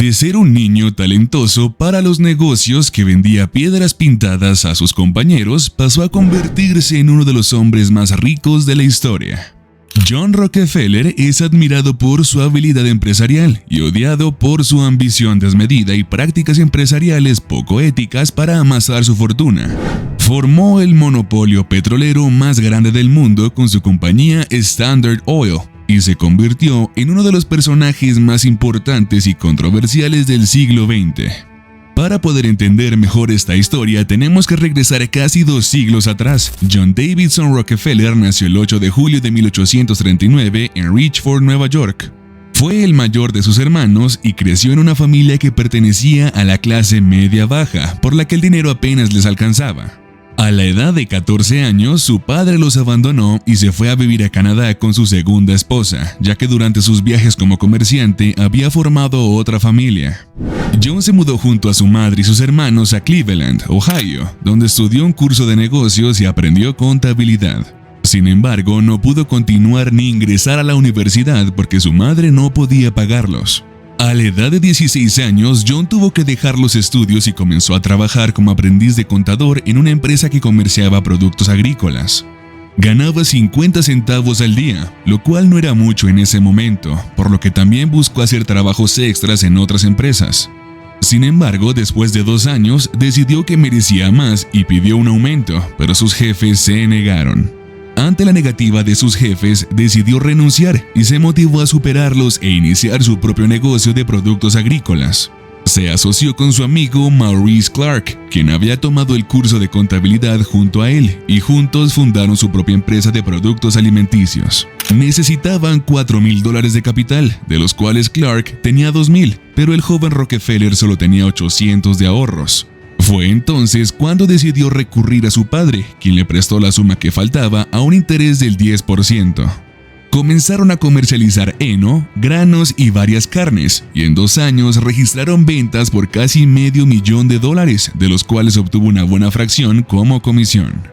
De ser un niño talentoso para los negocios que vendía piedras pintadas a sus compañeros, pasó a convertirse en uno de los hombres más ricos de la historia. John Rockefeller es admirado por su habilidad empresarial y odiado por su ambición desmedida y prácticas empresariales poco éticas para amasar su fortuna. Formó el monopolio petrolero más grande del mundo con su compañía Standard Oil y se convirtió en uno de los personajes más importantes y controversiales del siglo XX. Para poder entender mejor esta historia, tenemos que regresar casi 2 siglos atrás. John Davidson Rockefeller nació el 8 de julio de 1839 en Richford, Nueva York. Fue el mayor de sus hermanos y creció en una familia que pertenecía a la clase media-baja, por la que el dinero apenas les alcanzaba. A la edad de 14 años, su padre los abandonó y se fue a vivir a Canadá con su segunda esposa, ya que durante sus viajes como comerciante había formado otra familia. John se mudó junto a su madre y sus hermanos a Cleveland, Ohio, donde estudió un curso de negocios y aprendió contabilidad. Sin embargo, no pudo continuar ni ingresar a la universidad porque su madre no podía pagarlos. A la edad de 16 años, John tuvo que dejar los estudios y comenzó a trabajar como aprendiz de contador en una empresa que comerciaba productos agrícolas. Ganaba 50 centavos al día, lo cual no era mucho en ese momento, por lo que también buscó hacer trabajos extras en otras empresas. Sin embargo, después de 2 años, decidió que merecía más y pidió un aumento, pero sus jefes se negaron. Ante la negativa de sus jefes, decidió renunciar y se motivó a superarlos e iniciar su propio negocio de productos agrícolas. Se asoció con su amigo Maurice Clark, quien había tomado el curso de contabilidad junto a él, y juntos fundaron su propia empresa de productos alimenticios. Necesitaban $4,000 de capital, de los cuales Clark tenía 2,000, pero el joven Rockefeller solo tenía 800 de ahorros. Fue entonces cuando decidió recurrir a su padre, quien le prestó la suma que faltaba a un interés del 10%. Comenzaron a comercializar heno, granos y varias carnes, y en 2 años registraron ventas por casi $500,000, de los cuales obtuvo una buena fracción como comisión.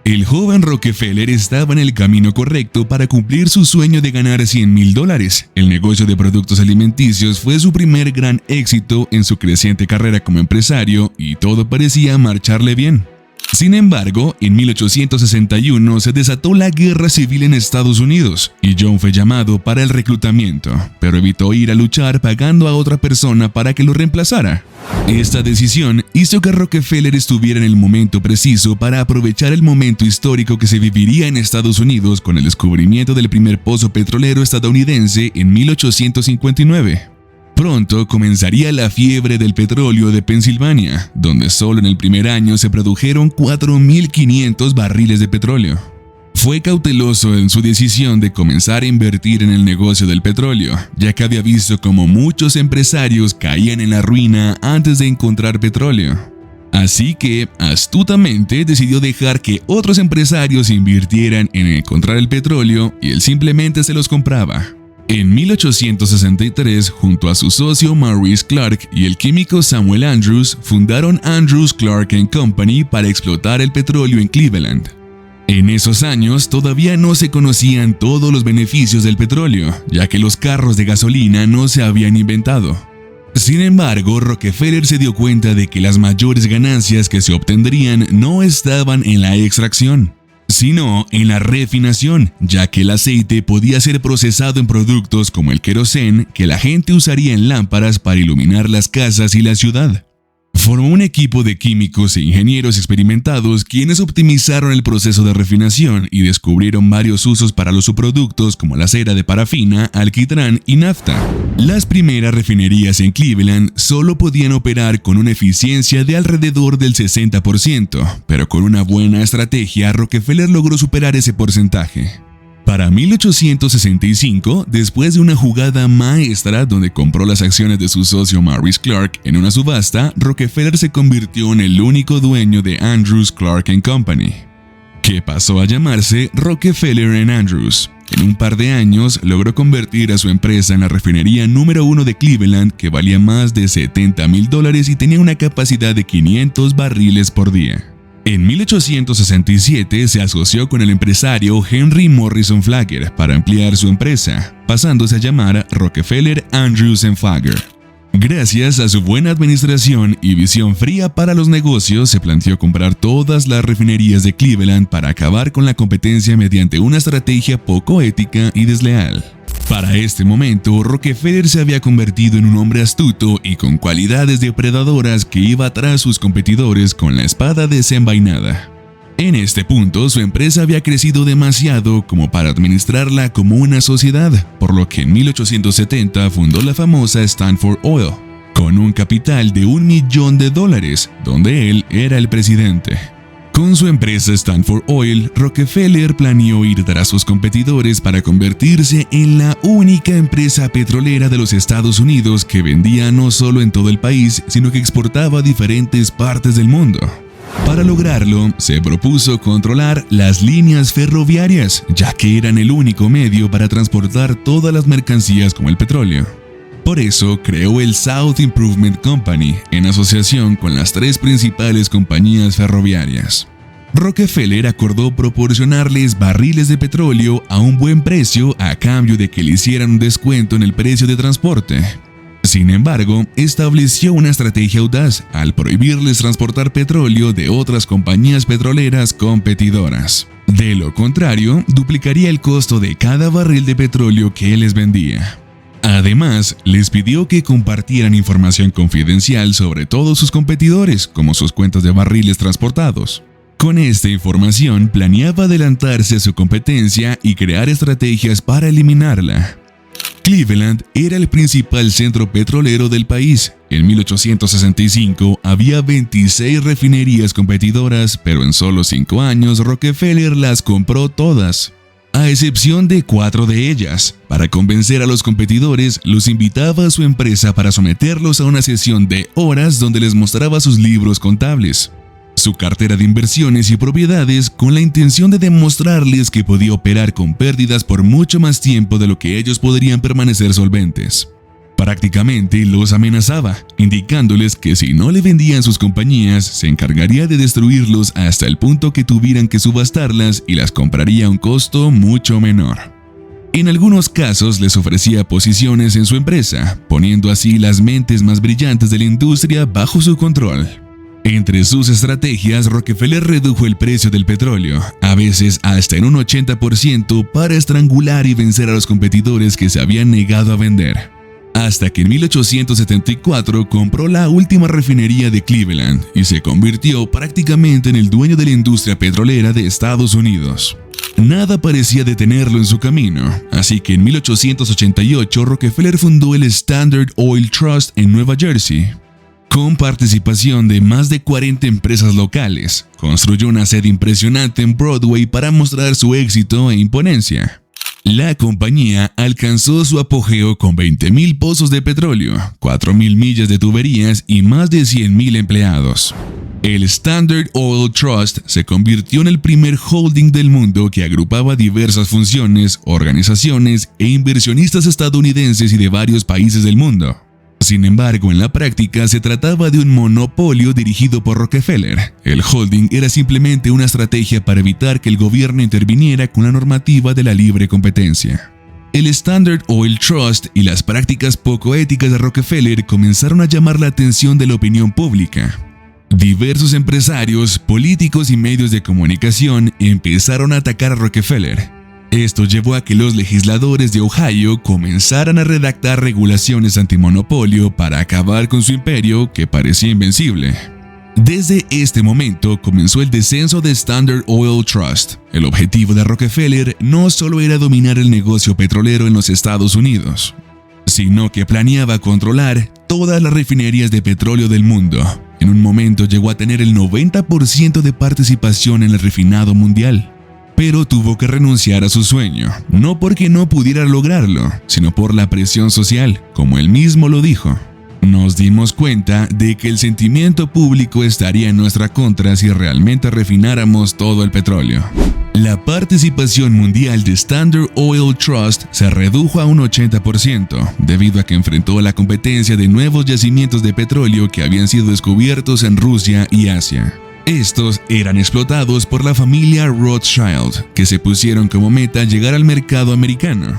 El joven Rockefeller estaba en el camino correcto para cumplir su sueño de ganar $100,000. El negocio de productos alimenticios fue su primer gran éxito en su creciente carrera como empresario y todo parecía marcharle bien. Sin embargo, en 1861 se desató la guerra civil en Estados Unidos y John fue llamado para el reclutamiento, pero evitó ir a luchar pagando a otra persona para que lo reemplazara. Esta decisión hizo que Rockefeller estuviera en el momento preciso para aprovechar el momento histórico que se viviría en Estados Unidos con el descubrimiento del primer pozo petrolero estadounidense en 1859. Pronto comenzaría la fiebre del petróleo de Pensilvania, donde solo en el primer año se produjeron 4,500 barriles de petróleo. Fue cauteloso en su decisión de comenzar a invertir en el negocio del petróleo, ya que había visto cómo muchos empresarios caían en la ruina antes de encontrar petróleo. Así que, astutamente, decidió dejar que otros empresarios invirtieran en encontrar el petróleo y él simplemente se los compraba. En 1863, junto a su socio Maurice Clark y el químico Samuel Andrews, fundaron Andrews Clark & Company para explotar el petróleo en Cleveland. En esos años todavía no se conocían todos los beneficios del petróleo, ya que los carros de gasolina no se habían inventado. Sin embargo, Rockefeller se dio cuenta de que las mayores ganancias que se obtendrían no estaban en la extracción, sino en la refinación, ya que el aceite podía ser procesado en productos como el querosén que la gente usaría en lámparas para iluminar las casas y la ciudad. Formó un equipo de químicos e ingenieros experimentados quienes optimizaron el proceso de refinación y descubrieron varios usos para los subproductos como la cera de parafina, alquitrán y nafta. Las primeras refinerías en Cleveland solo podían operar con una eficiencia de alrededor del 60%, pero con una buena estrategia Rockefeller logró superar ese porcentaje. Para 1865, después de una jugada maestra donde compró las acciones de su socio Maurice Clark en una subasta, Rockefeller se convirtió en el único dueño de Andrews Clark & Company, que pasó a llamarse Rockefeller & Andrews. En un par de años, logró convertir a su empresa en la refinería número 1 de Cleveland, que valía más de $70,000 y tenía una capacidad de 500 barriles por día. En 1867 se asoció con el empresario Henry Morrison Flagler para ampliar su empresa, pasándose a llamar Rockefeller Andrews & Flagler. Gracias a su buena administración y visión fría para los negocios, se planteó comprar todas las refinerías de Cleveland para acabar con la competencia mediante una estrategia poco ética y desleal. Para este momento, Rockefeller se había convertido en un hombre astuto y con cualidades depredadoras que iba tras sus competidores con la espada desenvainada. En este punto, su empresa había crecido demasiado como para administrarla como una sociedad, por lo que en 1870 fundó la famosa Stanford Oil, con un capital de $1 millón, donde él era el presidente. Con su empresa Stanford Oil, Rockefeller planeó ir tras sus competidores para convertirse en la única empresa petrolera de los Estados Unidos que vendía no solo en todo el país, sino que exportaba a diferentes partes del mundo. Para lograrlo, se propuso controlar las líneas ferroviarias, ya que eran el único medio para transportar todas las mercancías como el petróleo. Por eso creó el South Improvement Company, en asociación con las 3 principales compañías ferroviarias. Rockefeller acordó proporcionarles barriles de petróleo a un buen precio a cambio de que le hicieran un descuento en el precio de transporte. Sin embargo, estableció una estrategia audaz al prohibirles transportar petróleo de otras compañías petroleras competidoras. De lo contrario, duplicaría el costo de cada barril de petróleo que él les vendía. Además, les pidió que compartieran información confidencial sobre todos sus competidores, como sus cuentas de barriles transportados. Con esta información, planeaba adelantarse a su competencia y crear estrategias para eliminarla. Cleveland era el principal centro petrolero del país. En 1865 había 26 refinerías competidoras, pero en solo 5 años Rockefeller las compró todas, a excepción de 4 de ellas. Para convencer a los competidores, los invitaba a su empresa para someterlos a una sesión de horas donde les mostraba sus libros contables, su cartera de inversiones y propiedades, con la intención de demostrarles que podía operar con pérdidas por mucho más tiempo de lo que ellos podrían permanecer solventes. Prácticamente los amenazaba, indicándoles que si no le vendían sus compañías, se encargaría de destruirlos hasta el punto que tuvieran que subastarlas y las compraría a un costo mucho menor. En algunos casos les ofrecía posiciones en su empresa, poniendo así las mentes más brillantes de la industria bajo su control. Entre sus estrategias, Rockefeller redujo el precio del petróleo, a veces hasta en un 80%, para estrangular y vencer a los competidores que se habían negado a vender. Hasta que en 1874 compró la última refinería de Cleveland y se convirtió prácticamente en el dueño de la industria petrolera de Estados Unidos. Nada parecía detenerlo en su camino, así que en 1888 Rockefeller fundó el Standard Oil Trust en Nueva Jersey. Con participación de más de 40 empresas locales, construyó una sede impresionante en Broadway para mostrar su éxito e imponencia. La compañía alcanzó su apogeo con 20,000 pozos de petróleo, 4,000 millas de tuberías y más de 100,000 empleados. El Standard Oil Trust se convirtió en el primer holding del mundo que agrupaba diversas funciones, organizaciones e inversionistas estadounidenses y de varios países del mundo. Sin embargo, en la práctica se trataba de un monopolio dirigido por Rockefeller. El holding era simplemente una estrategia para evitar que el gobierno interviniera con la normativa de la libre competencia. El Standard Oil Trust y las prácticas poco éticas de Rockefeller comenzaron a llamar la atención de la opinión pública. Diversos empresarios, políticos y medios de comunicación empezaron a atacar a Rockefeller. Esto llevó a que los legisladores de Ohio comenzaran a redactar regulaciones antimonopolio para acabar con su imperio, que parecía invencible. Desde este momento comenzó el descenso de Standard Oil Trust. El objetivo de Rockefeller no solo era dominar el negocio petrolero en los Estados Unidos, sino que planeaba controlar todas las refinerías de petróleo del mundo. En un momento llegó a tener el 90% de participación en el refinado mundial. Pero tuvo que renunciar a su sueño, no porque no pudiera lograrlo, sino por la presión social, como él mismo lo dijo. Nos dimos cuenta de que el sentimiento público estaría en nuestra contra si realmente refináramos todo el petróleo. La participación mundial de Standard Oil Trust se redujo a un 80%, debido a que enfrentó la competencia de nuevos yacimientos de petróleo que habían sido descubiertos en Rusia y Asia. Estos eran explotados por la familia Rothschild, que se pusieron como meta llegar al mercado americano.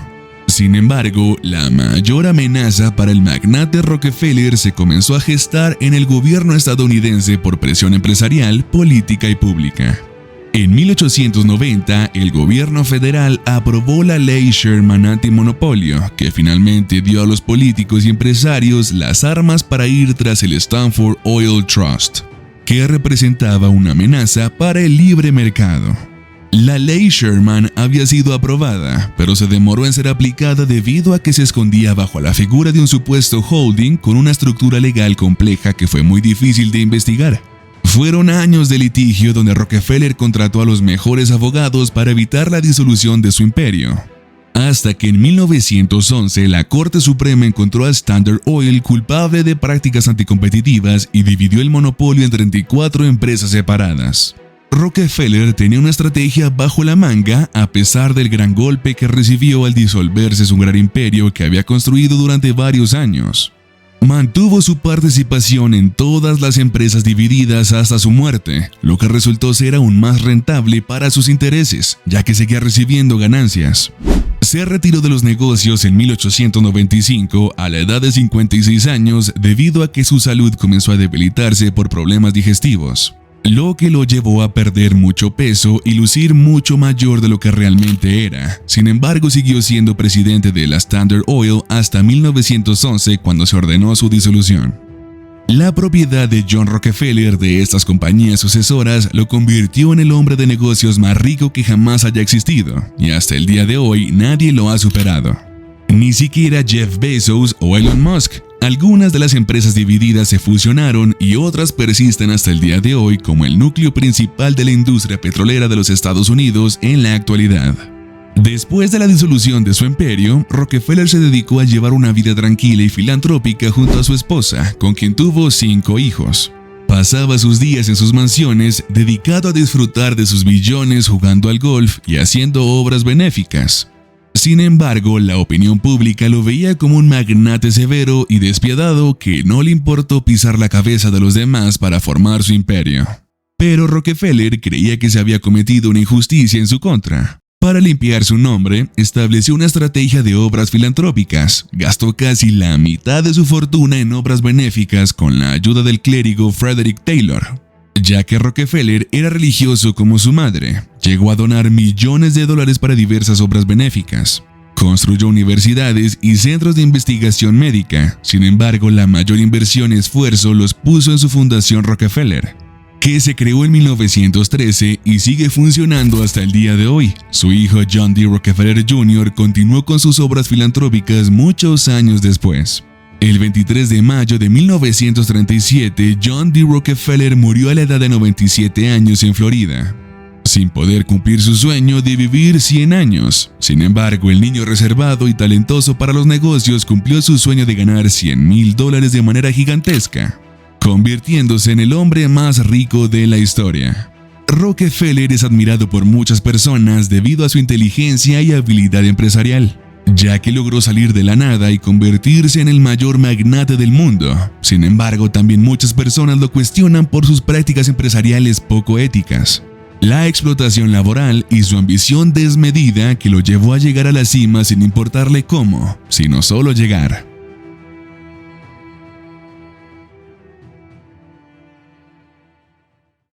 Sin embargo, la mayor amenaza para el magnate Rockefeller se comenzó a gestar en el gobierno estadounidense por presión empresarial, política y pública. En 1890, el gobierno federal aprobó la ley Sherman Antimonopolio, que finalmente dio a los políticos y empresarios las armas para ir tras el Stanford Oil Trust, que representaba una amenaza para el libre mercado. La ley Sherman había sido aprobada, pero se demoró en ser aplicada debido a que se escondía bajo la figura de un supuesto holding con una estructura legal compleja que fue muy difícil de investigar. Fueron años de litigio donde Rockefeller contrató a los mejores abogados para evitar la disolución de su imperio. Hasta que en 1911 la Corte Suprema encontró a Standard Oil culpable de prácticas anticompetitivas y dividió el monopolio en 34 empresas separadas. Rockefeller tenía una estrategia bajo la manga a pesar del gran golpe que recibió al disolverse su gran imperio que había construido durante varios años. Mantuvo su participación en todas las empresas divididas hasta su muerte, lo que resultó ser aún más rentable para sus intereses, ya que seguía recibiendo ganancias. Se retiró de los negocios en 1895 a la edad de 56 años debido a que su salud comenzó a debilitarse por problemas digestivos, lo que lo llevó a perder mucho peso y lucir mucho mayor de lo que realmente era. Sin embargo, siguió siendo presidente de la Standard Oil hasta 1911 cuando se ordenó su disolución. La propiedad de John Rockefeller de estas compañías sucesoras lo convirtió en el hombre de negocios más rico que jamás haya existido, y hasta el día de hoy nadie lo ha superado. Ni siquiera Jeff Bezos o Elon Musk. Algunas de las empresas divididas se fusionaron y otras persisten hasta el día de hoy como el núcleo principal de la industria petrolera de los Estados Unidos en la actualidad. Después de la disolución de su imperio, Rockefeller se dedicó a llevar una vida tranquila y filantrópica junto a su esposa, con quien tuvo 5 hijos. Pasaba sus días en sus mansiones dedicado a disfrutar de sus billones jugando al golf y haciendo obras benéficas. Sin embargo, la opinión pública lo veía como un magnate severo y despiadado que no le importó pisar la cabeza de los demás para formar su imperio. Pero Rockefeller creía que se había cometido una injusticia en su contra. Para limpiar su nombre, estableció una estrategia de obras filantrópicas. Gastó casi la mitad de su fortuna en obras benéficas con la ayuda del clérigo Frederick Taylor. Ya que Rockefeller era religioso como su madre, llegó a donar millones de dólares para diversas obras benéficas. Construyó universidades y centros de investigación médica. Sin embargo, la mayor inversión y esfuerzo los puso en su fundación Rockefeller, que se creó en 1913 y sigue funcionando hasta el día de hoy. Su hijo John D. Rockefeller Jr. continuó con sus obras filantrópicas muchos años después. El 23 de mayo de 1937, John D. Rockefeller murió a la edad de 97 años en Florida, sin poder cumplir su sueño de vivir 100 años. Sin embargo, el niño reservado y talentoso para los negocios cumplió su sueño de ganar $100,000 de manera gigantesca, convirtiéndose en el hombre más rico de la historia. Rockefeller es admirado por muchas personas debido a su inteligencia y habilidad empresarial, ya que logró salir de la nada y convertirse en el mayor magnate del mundo. Sin embargo, también muchas personas lo cuestionan por sus prácticas empresariales poco éticas, la explotación laboral y su ambición desmedida que lo llevó a llegar a la cima sin importarle cómo, sino solo llegar.